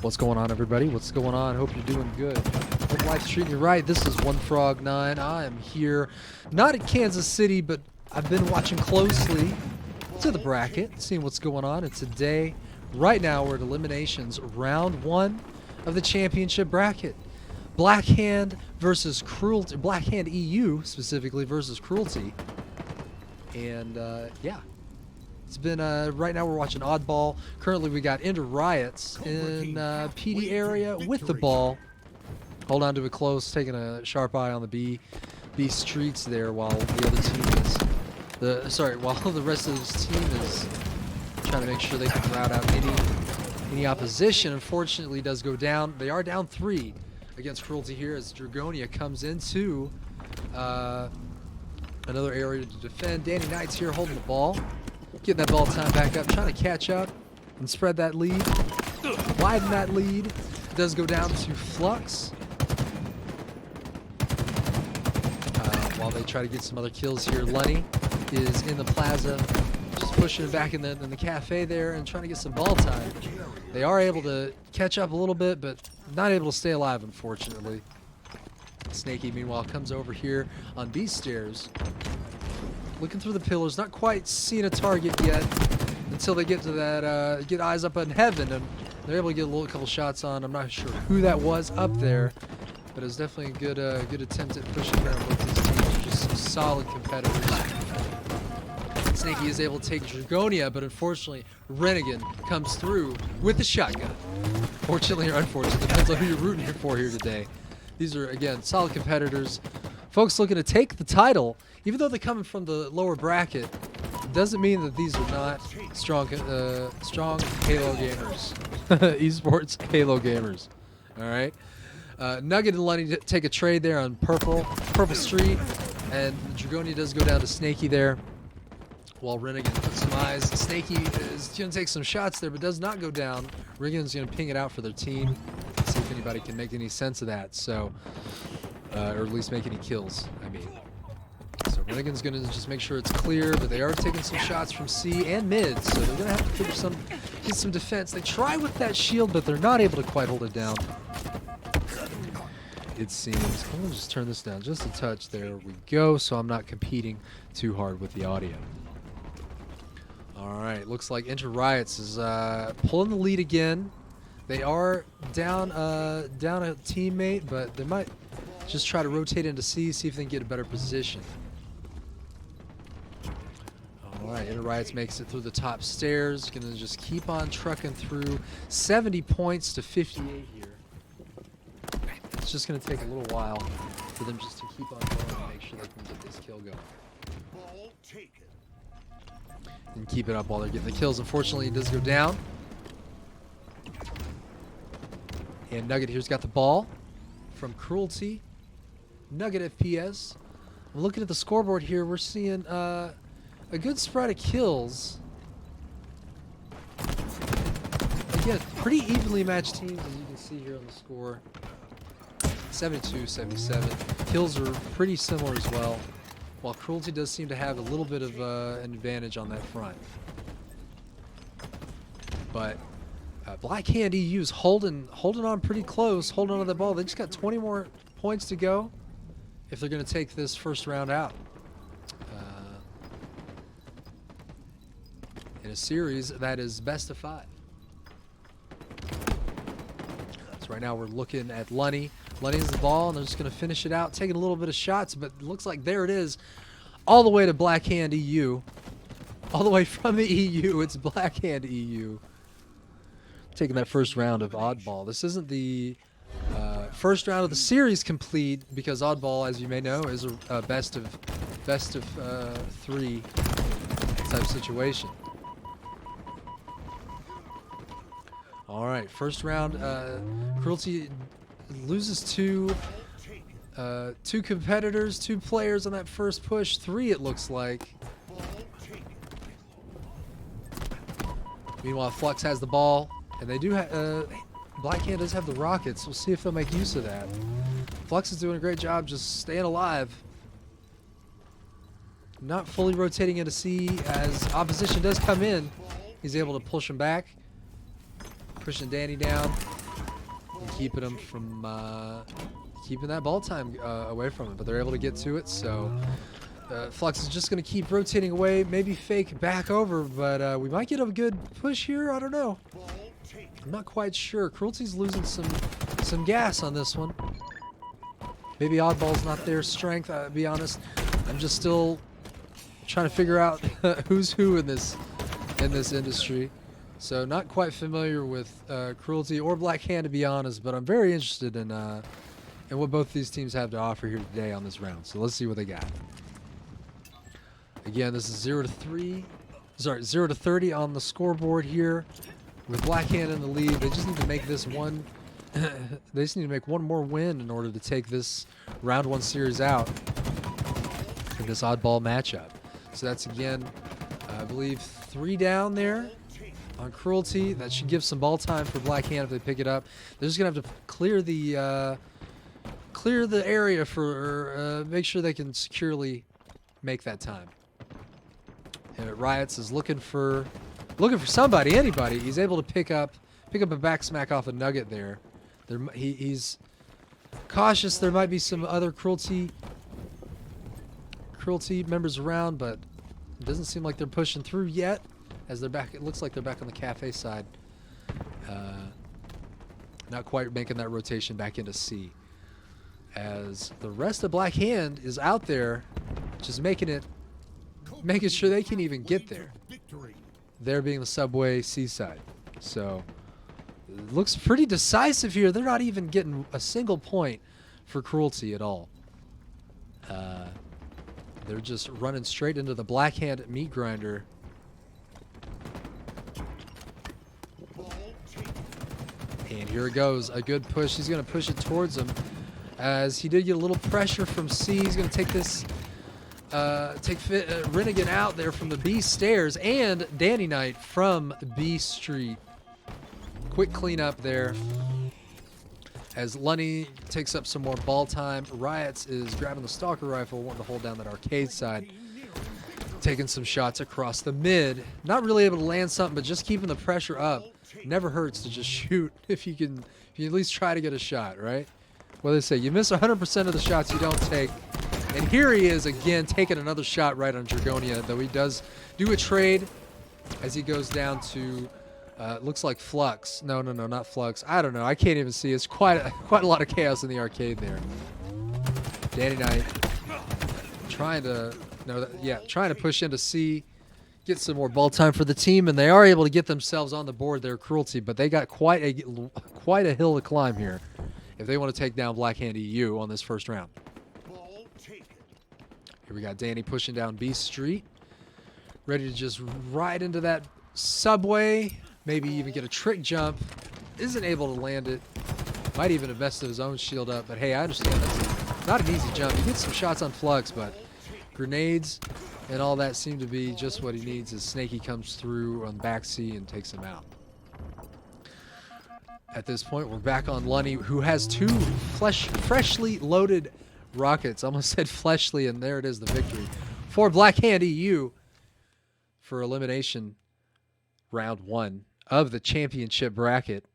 What's going on, everybody? What's going on? Hope you're doing good. Hope life's treating you right. This is One Frog 9. I am here, not in Kansas City, but I've been watching closely to the bracket, seeing what's going on. And today, right now, we're at eliminations, round 1 of the championship bracket. Blackhand versus Cruelty. Blackhand EU specifically versus Cruelty. And yeah. It's been, right now we're watching Oddball. Currently we got Ender Riots in PD area with the ball. Hold on to it close, taking a sharp eye on the B streets there while the other team is, while the rest of this team is trying to make sure they can rout out any opposition. Unfortunately, it does go down. They are down 3 against Cruelty here as Dragonia comes into another area to defend. Danny Knight's here holding the ball. Getting that ball time back up, trying to catch up and spread that lead, widen that lead. It does go down to Flux while they try to get some other kills here. Lunny is in the plaza, just pushing it back in the cafe there and trying to get some ball time. They are able to catch up a little bit, but not able to stay alive, unfortunately. Snaky, meanwhile, comes over here on these stairs. Looking through the pillars, not quite seeing a target yet until they get to that, get eyes up in heaven, and they're able to get a couple shots on. I'm not sure who that was up there, but it was definitely a good attempt at pushing around both these teams. Just some solid competitors. Snaky is able to take Dragonia, but unfortunately, Renegade comes through with the shotgun. Fortunately or unfortunately, depends on who you're rooting for here today. These are, again, solid competitors. Folks looking to take the title. Even though they're coming from the lower bracket, doesn't mean that these are not strong Halo gamers. Esports Halo gamers. All right. Nugget and Lunny take a trade there on Purple Street, and Dragonia does go down to Snaky there, while Renegade puts some eyes. Snaky is going to take some shots there, but does not go down. Renegade's going to ping it out for their team. See if anybody can make any sense of that. So, or at least make any kills. I mean. So Renegade's going to just make sure it's clear, but they are taking some shots from C and mid, so they're going to have to get some defense. They try with that shield, but they're not able to quite hold it down. It seems. I'm going to just turn this down just a touch. There we go, so I'm not competing too hard with the audio. All right, looks like Enter Riots is pulling the lead again. They are down a teammate, but they might just try to rotate into C, see if they can get a better position. Alright, Enter Riots makes it through the top stairs. Gonna just keep on trucking through. 70 points to 58 here. It's just gonna take a little while for them just to keep on going and make sure they can get this kill going. And keep it up while they're getting the kills. Unfortunately, it does go down. And Nugget here's got the ball from Cruelty. Nugget FPS. I'm looking at the scoreboard here. We're seeing a good spread of kills. Again, pretty evenly matched teams, as you can see here on the score. 72-77. Kills are pretty similar as well, while Cruelty does seem to have a little bit of an advantage on that front. But Blackhand EU's holding on pretty close, holding on to the ball. They just got 20 more points to go if they're going to take this first round out. In a series that is best of 5. So right now we're looking at Lunny. Lunny has the ball, and they're just going to finish it out, taking a little bit of shots, but it looks like there it is, all the way to Blackhand EU. All the way from the EU, it's Blackhand EU. Taking that first round of Oddball. This isn't the first round of the series complete, because Oddball, as you may know, is a best of 3 type situation. All right, first round. Cruelty loses two competitors, 2 players on that first push. 3, it looks like. Meanwhile, Flux has the ball, and they do have. Blackhand does have the rockets. We'll see if they'll make use of that. Flux is doing a great job just staying alive. Not fully rotating into C as opposition does come in. He's able to push him back. Pushing Danny down. keeping them from keeping that ball time away from them. But they're able to get to it, so Flux is just going to keep rotating away, maybe fake back over, but we might get a good push here. I don't know. I'm not quite sure. Cruelty's losing some gas on this one. Maybe Oddball's not their strength. I'll be honest. I'm just still trying to figure out who's who in this industry. So not quite familiar with Cruelty or Black Hand, to be honest, but I'm very interested in what both these teams have to offer here today on this round. So let's see what they got. Again, this is 0 to 30 on the scoreboard here. With Black Hand in the lead, they just need to make this one. They just need to make one more win in order to take this round 1 series out in this oddball matchup. So that's, again, I believe 3 down there on Cruelty. That should give some ball time for Black Hand if they pick it up. They're just gonna have to clear the area for make sure they can securely make that time. And Riots is looking for somebody, anybody. He's able to pick up a back smack off a nugget there. He's cautious. There might be some other Cruelty members around, but it doesn't seem like they're pushing through yet. As they're back, it looks like they're back on the cafe side. Not quite making that rotation back into C. As the rest of Black Hand is out there, just making sure they can even get there. There being the subway seaside. So it looks pretty decisive here. They're not even getting a single point for Cruelty at all. They're just running straight into the Black Hand meat grinder. And here it goes. A good push. He's going to push it towards him. As he did get a little pressure from C. He's going to take this Renegade out there from the B stairs, and Danny Knight from B Street. Quick cleanup there as Lunny takes up some more ball time. Riots is grabbing the Stalker rifle, wanting to hold down that arcade side, taking some shots across the mid. Not really able to land something, but just keeping the pressure up. Never hurts to just shoot if you can at least try to get a shot, right? Well, they say you miss 100% of the shots you don't take. And here he is again, taking another shot right on Dragonia, though he does do a trade as he goes down to, looks like Flux. No, not Flux. I don't know. I can't even see. It's quite a lot of chaos in the arcade there. Danny Knight trying to push into C, get some more ball time for the team, and they are able to get themselves on the board there, Cruelty, but they got quite a hill to climb here if they want to take down Black Hand EU on this first round. Here we got Danny pushing down B Street, ready to just ride into that subway, maybe even get a trick jump. Isn't able to land it. Might even have messed his own shield up, but hey, I understand that's not an easy jump. He gets some shots on Flux, but grenades and all that seem to be just what he needs as Snaky comes through on back C and takes him out. At this point, we're back on Lunny, who has 2 freshly loaded rockets. Almost said fleshly, and there it is, the victory for Black Hand EU for elimination round 1 of the championship bracket.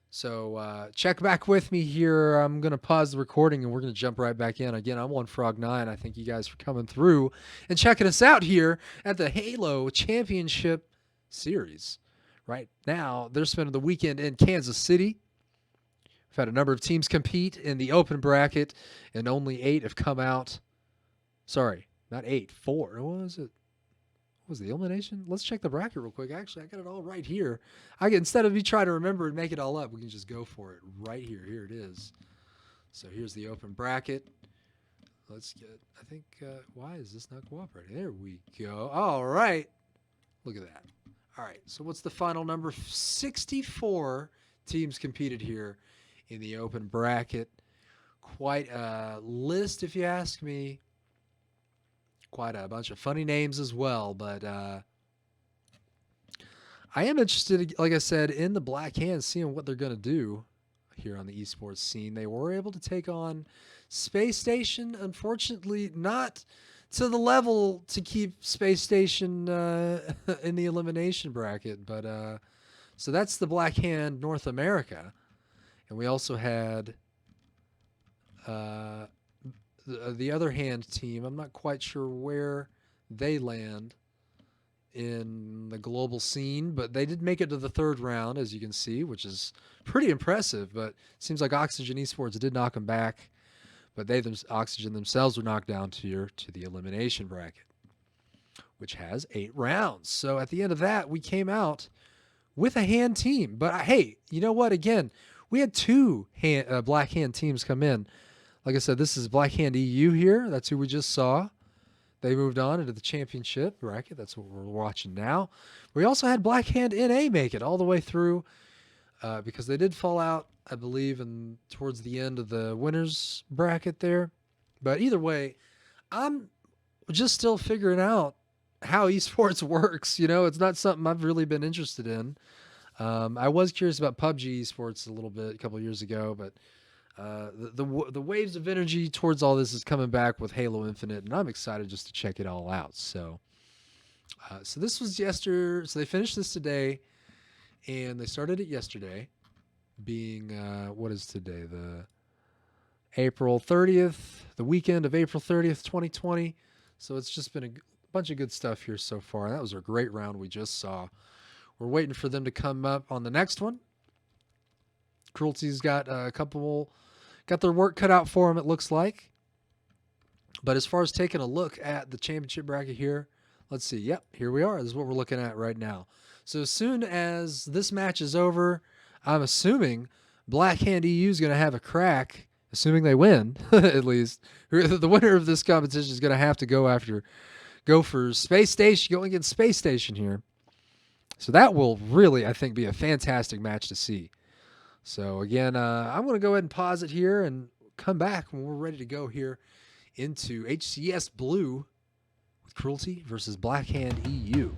So check back with me here. I'm going to pause the recording and we're going to jump right back in. Again, I'm OneFrog9. I thank you guys for coming through and checking us out here at the Halo Championship Series. Right now, they're spending the weekend in Kansas City. We've had a number of teams compete in the open bracket, and only 8 have come out. Sorry, not 8, 4. What was it? What was the elimination? Let's check the bracket real quick. Actually, I got it all right here. Instead of me trying to remember and make it all up, we can just go for it right here. Here it is. So here's the open bracket. Let's get, I think, why is this not cooperating? There we go. All right. Look at that. All right, so what's the final number? 64 teams competed here in the open bracket. Quite a list, if you ask me. Quite a bunch of funny names as well, but I am interested, like I said, in the Black Hand, seeing what they're going to do here on the esports scene. They were able to take on Space Station, unfortunately not to the level to keep Space Station in the elimination bracket, but so that's the Black Hand North America. And we also had the other hand team. I'm not quite sure where they land in the global scene, but they did make it to the third round, as you can see, which is pretty impressive. But it seems like Oxygen Esports did knock them back, but Oxygen themselves were knocked down to the elimination bracket, which has 8 rounds. So at the end of that, we came out with a hand team. But hey, you know what? Again, we had 2 black hand teams come in. Like I said, this is Black Hand EU here. That's who we just saw. They moved on into the championship bracket. That's what we're watching now. We also had Black Hand NA make it all the way through because they did fall out, I believe, towards the end of the winners bracket there. But either way, I'm just still figuring out how esports works. You know, it's not something I've really been interested in. I was curious about PUBG esports a little bit a couple of years ago, but the waves of energy towards all this is coming back with Halo Infinite, and I'm excited just to check it all out. So this was yesterday. So they finished this today, and they started it yesterday, being what is today? The April 30th, the weekend of April 30th, 2020. So it's just been a bunch of good stuff here so far. That was a great round we just saw. We're waiting for them to come up on the next one. Cruelty's got got their work cut out for them, it looks like. But as far as taking a look at the championship bracket here, let's see. Yep, here we are. This is what we're looking at right now. So as soon as this match is over, I'm assuming Black Hand EU is going to have a crack, assuming they win, at least. The winner of this competition is going to have to go for Space Station, go against Space Station here. So that will really, I think, be a fantastic match to see. So again, I'm going to go ahead and pause it here and come back when we're ready to go here into HCS Blue with Cruelty versus Black Hand EU.